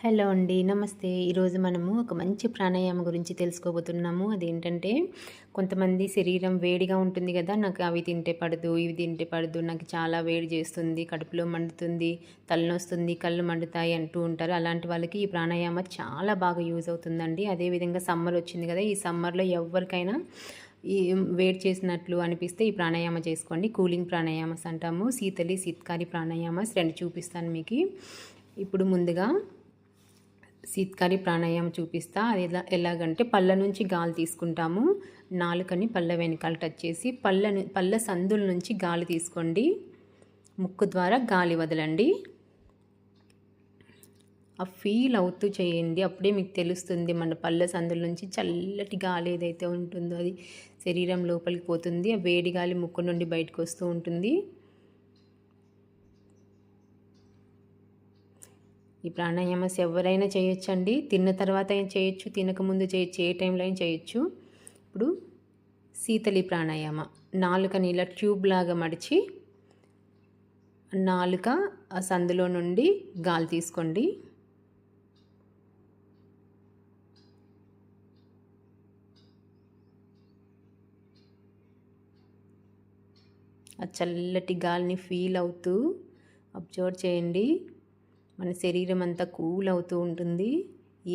Hello అండి. నమస్తే. ఈరోజు మనము ఒక మంచి ప్రాణాయామం గురించి తెలుసుకోబోతున్నాము. అదేంటంటే కొంతమంది శరీరం వేడిగా ఉంటుంది కదా! నాకు అవి తింటే పడదు, ఇవి తింటే పడదు, నాకు చాలా వేడి చేస్తుంది, కడుపులో మండుతుంది, తలనొస్తుంది, కళ్ళు మండుతాయి అంటూ ఉంటారు. అలాంటి వాళ్ళకి ఈ ప్రాణాయామం చాలా బాగా యూజ్ అవుతుందండి. అదేవిధంగా సమ్మర్ వచ్చింది కదా! ఈ సమ్మర్‌లో ఎవ్వరికైనా ఈ వేడి చేసినట్లు అనిపిస్తే ఈ ప్రాణాయామం చేసుకోండి. కూలింగ్ ప్రాణాయామస్ అంటాము. శీతలి, శీత్కారి ప్రాణాయామస్ 2 చూపిస్తాను మీకి. ఇప్పుడు ముందుగా శీత్కారి ప్రాణాయామం చూపిస్తా. అది ఎలాగంటే పళ్ళ నుంచి గాలి తీసుకుంటాము. నాలుకని పళ్ళ వెనకాల టచ్ చేసి పళ్ళ సందుల నుంచి గాలి తీసుకోండి. ముక్కు ద్వారా గాలి వదలండి. ఆ ఫీల్ అవుతూ చేయండి. అప్పుడే మీకు తెలుస్తుంది మన పళ్ళ సందుల నుంచి చల్లటి గాలి ఏదైతే ఉంటుందో అది శరీరం లోపలికి పోతుంది. ఆ వేడి గాలి ముక్కు నుండి బయటకు వస్తూ ఉంటుంది. ఈ ప్రాణాయామస్ ఎవరైనా చేయొచ్చండి. తిన్న తర్వాత అయినా చేయొచ్చు, తినకముందు చేయొచ్చు, ఏ టైంలో అయినా చేయొచ్చు. ఇప్పుడు శీతలి ప్రాణాయామ. నాలుకని ఇలా ట్యూబ్ లాగా మడిచి నాలుక ఆ సందులో నుండి గాలి తీసుకోండి. ఆ చల్లటి గాలిని ఫీల్ అవుతూ అబ్జర్వ్ చేయండి. మన శరీరం అంతా కూల్ అవుతూ ఉంటుంది.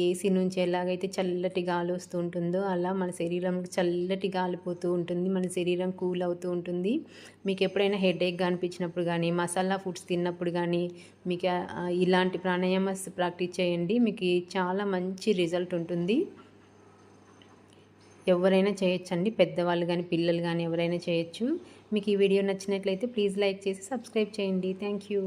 ఏసీ నుంచి ఎలాగైతే చల్లటి గాలి వస్తూ ఉంటుందో అలా మన శరీరంకి చల్లటి గాలి పోతూ ఉంటుంది. మన శరీరం కూల్ అవుతూ ఉంటుంది. మీకు ఎప్పుడైనా హెడేక్గా అనిపించినప్పుడు కానీ, మసాలా ఫుడ్స్ తిన్నప్పుడు కానీ మీకు ఇలాంటి ప్రాణాయామస్ ప్రాక్టీస్ చేయండి. మీకు చాలా మంచి రిజల్ట్ ఉంటుంది. ఎవరైనా చేయొచ్చండి. పెద్దవాళ్ళు కానీ, పిల్లలు కానీ ఎవరైనా చేయొచ్చు. మీకు ఈ వీడియో నచ్చినట్లయితే ప్లీజ్ లైక్ చేసి సబ్స్క్రైబ్ చేయండి. Thank you.